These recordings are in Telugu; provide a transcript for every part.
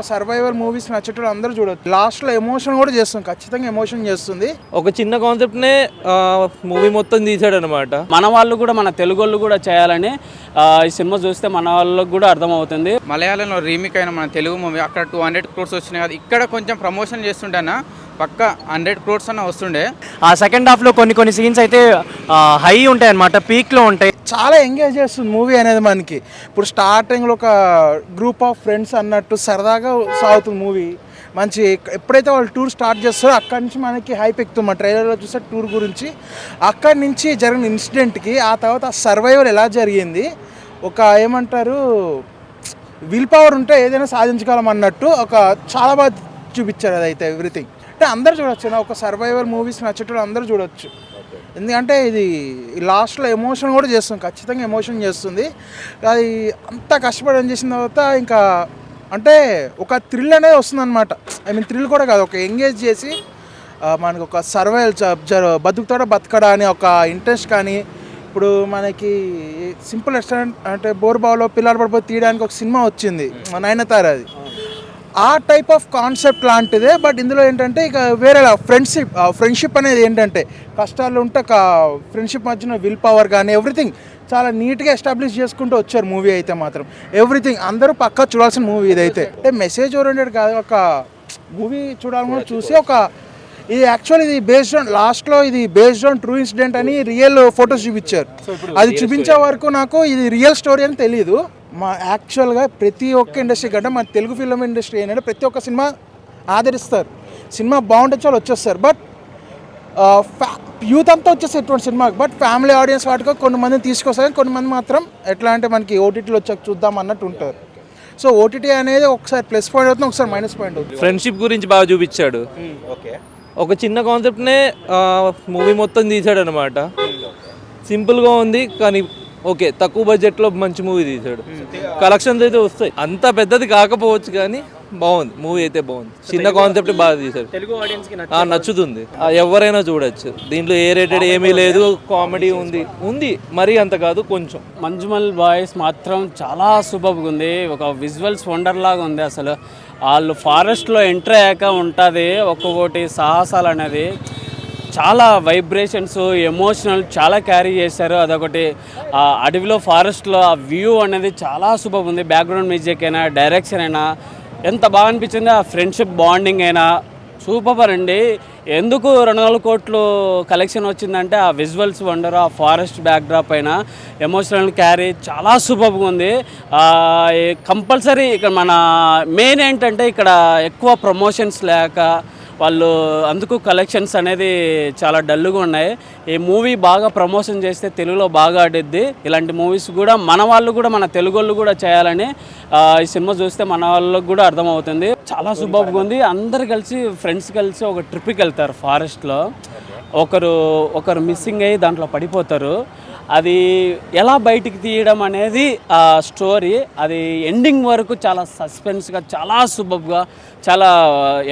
సర్వైవల్ మూవీస్ నచ్చేటప్పుడు అందరూ చూడొచ్చు. లాస్ట్లో ఎమోషన్ కూడా చేస్తుంది, ఖచ్చితంగా ఎమోషన్ చేస్తుంది. ఒక చిన్న కాన్సెప్ట్నే మూవీ మొత్తం తీసాడు అనమాట. మన వాళ్ళు కూడా మన తెలుగు వాళ్ళు కూడా చేయాలని ఈ సినిమా చూస్తే మన వాళ్ళకి కూడా అర్థమవుతుంది. మలయాళంలో రీమేక్ అయిన మన తెలుగు మూవీ అక్కడ 200 crores వచ్చినాయి కదా, ఇక్కడ కొంచెం ప్రమోషన్ చేస్తుంటేనా పక్క 100 crores అన్న వస్తుండే. ఆ సెకండ్ హాఫ్లో కొన్ని సీన్స్ అయితే హై ఉంటాయి అనమాట, పీక్లో ఉంటాయి. చాలా ఎంగేజ్ చేస్తుంది మూవీ అనేది మనకి. ఇప్పుడు స్టార్టింగ్లో ఒక గ్రూప్ ఆఫ్ ఫ్రెండ్స్ అన్నట్టు సరదాగా సాగుతుంది మూవీ. మంచి ఎప్పుడైతే వాళ్ళు టూర్ స్టార్ట్ చేస్తారో అక్కడి నుంచి మనకి హైప్ ఎక్కుతుంది. మన ట్రైలర్లో చూస్తే టూర్ గురించి అక్కడి నుంచి జరిగిన ఇన్సిడెంట్కి ఆ తర్వాత సర్వైవల్ ఎలా జరిగింది, ఒక ఏమంటారు విల్ పవర్ ఉంటే ఏదైనా సాధించగలం అన్నట్టు ఒక చాలా బాగా చూపించారు. అదైతే ఎవ్రీథింగ్ అంటే అందరూ చూడొచ్చు. ఒక సర్వైవల్ మూవీస్ నచ్చేటప్పుడు అందరూ చూడొచ్చు. ఎందుకంటే ఇది లాస్ట్లో ఎమోషన్ కూడా చేస్తుంది, ఖచ్చితంగా ఎమోషన్ చేస్తుంది. అది అంతా కష్టపడి చేసిన తర్వాత ఇంకా అంటే ఒక థ్రిల్ అనేది వస్తుంది అనమాట. ఐ మీన్ థ్రిల్ కూడా కాదు, ఒక ఎంగేజ్ చేసి మనకు ఒక సర్వైవల్ బతుకుతాడా బతకడా అని ఒక ఇంట్రెస్ట్. కానీ ఇప్పుడు మనకి సింపుల్ రెస్టారెంట్ అంటే బోర్బావులో పిల్లలు పడిపోయి తీయడానికి ఒక సినిమా వచ్చింది, నయనతార. అది ఆ టైప్ ఆఫ్ కాన్సెప్ట్ లాంటిదే. బట్ ఇందులో ఏంటంటే ఇక వేరే ఫ్రెండ్షిప్ అనేది ఏంటంటే కష్టాలు ఉంటే ఫ్రెండ్షిప్ మధ్యన విల్ పవర్ కానీ ఎవ్రీథింగ్ చాలా నీట్గా ఎస్టాబ్లిష్ చేసుకుంటూ వచ్చారు మూవీ అయితే మాత్రం. ఎవ్రీథింగ్ అందరూ పక్కా చూడాల్సిన మూవీ ఇదైతే. అంటే మెసేజ్ ఓరియంటెడ్ కాదు, ఒక మూవీ చూడాలని చూసి ఒక ఇది యాక్చువల్ ఇది బేస్డ్ ఆన్ లాస్ట్లో ఇది బేస్డ్ ఆన్ ట్రూ ఇన్సిడెంట్ అని రియల్ ఫొటోస్ చూపించారు. అది చూపించే వరకు నాకు ఇది రియల్ స్టోరీ అని తెలియదు. మా యాక్చువల్గా ప్రతి ఒక్క ఇండస్ట్రీ కంటే మన తెలుగు ఫిల్మ్ ఇండస్ట్రీ ఏంటంటే ప్రతి ఒక్క సినిమా ఆదరిస్తారు, సినిమా బాగుంటే చాలా వచ్చేస్తారు. బట్ యూత్ అంతా వచ్చేస్తారు ఇటువంటి సినిమాకి. బట్ ఫ్యామిలీ ఆడియన్స్ వాటికి కొంతమందిని తీసుకొస్తారు, కొంతమంది మాత్రం ఎట్లా అంటే మనకి ఓటీటీలో వచ్చాక చూద్దాం అన్నట్టు ఉంటారు. సో ఓటీటీ అనేది ఒకసారి ప్లస్ పాయింట్ అవుతుంది, ఒకసారి మైనస్ పాయింట్ అవుతుంది. ఫ్రెండ్షిప్ గురించి బాగా చూపించాడు. ఒక చిన్న కాన్సెప్ట్నే మూవీ మొత్తం తీసాడు అనమాట. సింపుల్గా ఉంది కానీ ఓకే, తక్కువ బడ్జెట్లో మంచి మూవీ తీసాడు. కలెక్షన్స్ అయితే వస్తాయి, అంత పెద్దది కాకపోవచ్చు కానీ బాగుంది మూవీ అయితే బాగుంది. చిన్న కాన్సెప్ట్ బాగా తీసాడు, తెలుగు ఆడియన్స్కి నచ్చుతుంది. ఎవరైనా చూడొచ్చు. దీంట్లో ఏ రేటెడ్ ఏమీ లేదు, కామెడీ ఉంది మరీ అంత కాదు కొంచెం. మంజుమల్ బాయ్స్ మాత్రం చాలా సూపర్గా ఉంది, ఒక విజువల్స్ వండర్ లాగా ఉంది. అసలు వాళ్ళు ఫారెస్ట్లో ఎంటర్ అయ్యాక ఉంటుంది ఒక్కొక్కటి సాహసాలు అనేది చాలా వైబ్రేషన్స్ ఎమోషనల్ చాలా క్యారీ చేశారు. అదొకటి అడవిలో ఫారెస్ట్లో ఆ వ్యూ అనేది చాలా సూపర్ ఉంది. బ్యాక్గ్రౌండ్ మ్యూజిక్ అయినా డైరెక్షన్ అయినా ఎంత బాగా అనిపించింది. ఆ ఫ్రెండ్షిప్ బాండింగ్ అయినా సూపర్ అండి. ఎందుకు 200 కోట్లు కలెక్షన్ వచ్చిందంటే ఆ విజువల్స్ వండర్, ఆ ఫారెస్ట్ బ్యాక్డ్రాప్ అయినా ఎమోషనల్ క్యారీ చాలా సూపర్గా ఉంది. కంపల్సరీ ఇక్కడ మన మెయిన్ ఏంటంటే ఇక్కడ ఎక్కువ ప్రమోషన్స్ లేక వాళ్ళు అందుకు కలెక్షన్స్ అనేది చాలా డల్గా ఉన్నాయి. ఈ మూవీ బాగా ప్రమోషన్ చేస్తే తెలుగులో బాగా ఆడిద్ది. ఇలాంటి మూవీస్ కూడా మన వాళ్ళు కూడా మన తెలుగు వాళ్ళు కూడా చేయాలని ఈ సినిమా చూస్తే మన వాళ్ళకి కూడా అర్థమవుతుంది. చాలా సూపర్గా ఉంది. అందరు కలిసి ఫ్రెండ్స్ కలిసి ఒక ట్రిప్కి వెళ్తారు ఫారెస్ట్లో. ఒకరు మిస్సింగ్ అయ్యి దాంట్లో పడిపోతారు. అది ఎలా బయటికి తీయడం అనేది ఆ స్టోరీ. అది ఎండింగ్ వరకు చాలా సస్పెన్స్గా చాలా సూపర్గా చాలా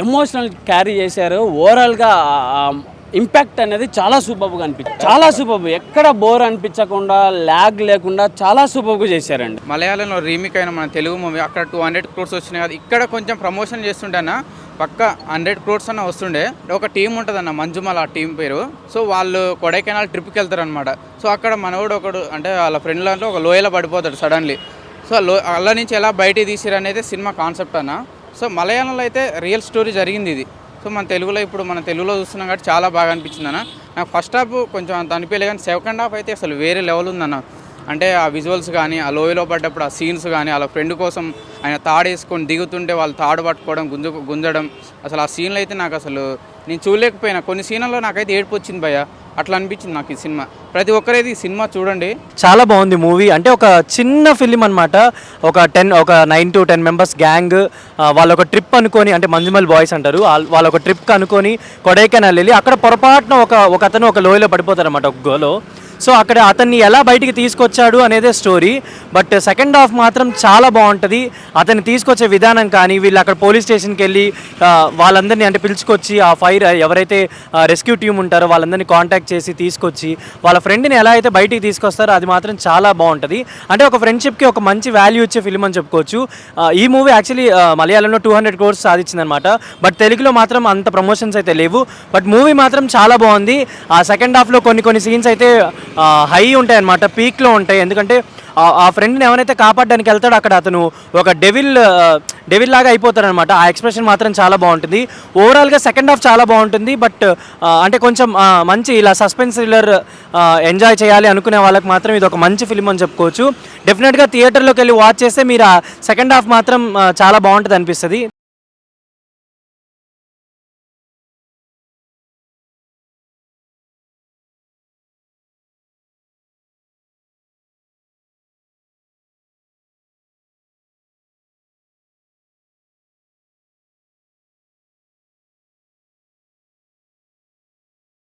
ఎమోషనల్ క్యారీ చేశారు. ఓవరాల్గా ఇంపాక్ట్ అనేది చాలా సూపర్గా అనిపించింది. చాలా సూపర్, ఎక్కడ బోర్ అనిపించకుండా ల్యాగ్ లేకుండా చాలా సూపర్గా చేశారండి. మలయాళంలో రీమేక్ అయిన మన తెలుగు మూవీ అక్కడ 200 crores వచ్చినాయి కదా, ఇక్కడ కొంచెం ప్రమోషన్ చేస్తుంటేనా పక్క 100 crores అన్న వస్తుండే. ఒక టీం ఉంటుందన్న మంజుమల్, ఆ టీం పేరు. సో వాళ్ళు కొడైకెనాల్ ట్రిప్కి వెళ్తారనమాట. సో అక్కడ మనోడు ఒకడు అంటే వాళ్ళ ఫ్రెండ్లలో ఒక లోయలో పడిపోతాడు సడన్లీ. సో అల్ల నుంచి ఎలా బయటికి తీసిరు అనేది సినిమా కాన్సెప్ట్ అన్న. సో మలయాళంలో అయితే రియల్ స్టోరీ జరిగింది ఇది. సో మన తెలుగులో ఇప్పుడు మన తెలుగులో చూస్తున్నాం కాబట్టి చాలా బాగా అనిపించింది అన్న. నాకు ఫస్ట్ హాఫ్ కొంచెం అంత అనిపించలేదు కానీ సెకండ్ హాఫ్ అయితే అసలు వేరే లెవెల్ ఉందన్న. అంటే ఆ విజువల్స్ కానీ ఆ లోయలో పడ్డప్పుడు ఆ సీన్స్ కానీ వాళ్ళ ఫ్రెండ్ కోసం ఆయన తాడేసుకొని దిగుతుంటే వాళ్ళు తాడు పట్టుకోవడం గుంజడం అసలు ఆ సీన్లు అయితే నాకు అసలు నేను చూడలేకపోయినా. కొన్ని సీన్లలో నాకైతే ఏడుపు వచ్చింది భయ్య, అట్లా అనిపించింది నాకు ఈ సినిమా. ప్రతి ఒక్కరైతే ఈ సినిమా చూడండి, చాలా బాగుంది మూవీ. అంటే ఒక చిన్న ఫిలిం అనమాట. ఒక 9 to 10 మెంబర్స్ గ్యాంగ్ వాళ్ళు ఒక ట్రిప్ అనుకొని, అంటే మంజుమల్ బాయ్స్ అంటారు, వాళ్ళు ఒక ట్రిప్ అనుకొని కొడైకెనాల్ వెళ్ళి అక్కడ పొరపాటున ఒక అతను ఒక లోయలో పడిపోతారు అనమాట, ఒక గోలో. సో అక్కడ అతన్ని ఎలా బయటికి తీసుకొచ్చాడు అనేదే స్టోరీ. బట్ సెకండ్ హాఫ్ మాత్రం చాలా బాగుంటుంది. అతన్ని తీసుకొచ్చే విధానం కానీ, వీళ్ళు అక్కడ పోలీస్ స్టేషన్కి వెళ్ళి వాళ్ళందరినీ అంటే పిలుచుకొచ్చి ఆ ఫైర్ ఎవరైతే రెస్క్యూ టీం ఉంటారో వాళ్ళందరినీ కాంటాక్ట్ చేసి తీసుకొచ్చి వాళ్ళ ఫ్రెండ్ని ఎలా అయితే బయటికి తీసుకొస్తారో అది మాత్రం చాలా బాగుంటుంది. అంటే ఒక ఫ్రెండ్షిప్కి ఒక మంచి వాల్యూ ఇచ్చే ఫిల్మ్ అని చెప్పుకోవచ్చు. ఈ మూవీ యాక్చువల్లీ మలయాళంలో 200 crores సాధించిందనమాట. బట్ తెలుగులో మాత్రం అంత ప్రమోషన్స్ అయితే లేవు. బట్ మూవీ మాత్రం చాలా బాగుంది. ఆ సెకండ్ హాఫ్లో కొన్ని సీన్స్ అయితే హై ఉంటాయి అనమాట, పీక్లో ఉంటాయి. ఎందుకంటే ఆ ఫ్రెండ్ని ఎవరైతే కాపాడడానికి వెళ్తాడో అక్కడ అతను ఒక డెవిల్ లాగా అయిపోతాడు అనమాట. ఆ ఎక్స్ప్రెషన్ మాత్రం చాలా బాగుంటుంది. ఓవరాల్గా సెకండ్ హాఫ్ చాలా బాగుంటుంది. బట్ అంటే కొంచెం మంచి ఇలా సస్పెన్స్ థ్రిల్లర్ ఎంజాయ్ చేయాలి అనుకునే వాళ్ళకి మాత్రం ఇది ఒక మంచి ఫిల్మ్ అని చెప్పుకోవచ్చు. డెఫినెట్గా థియేటర్లోకి వెళ్ళి వాచ్ చేస్తే మీరు ఆ సెకండ్ హాఫ్ మాత్రం చాలా బాగుంటుంది అనిపిస్తుంది.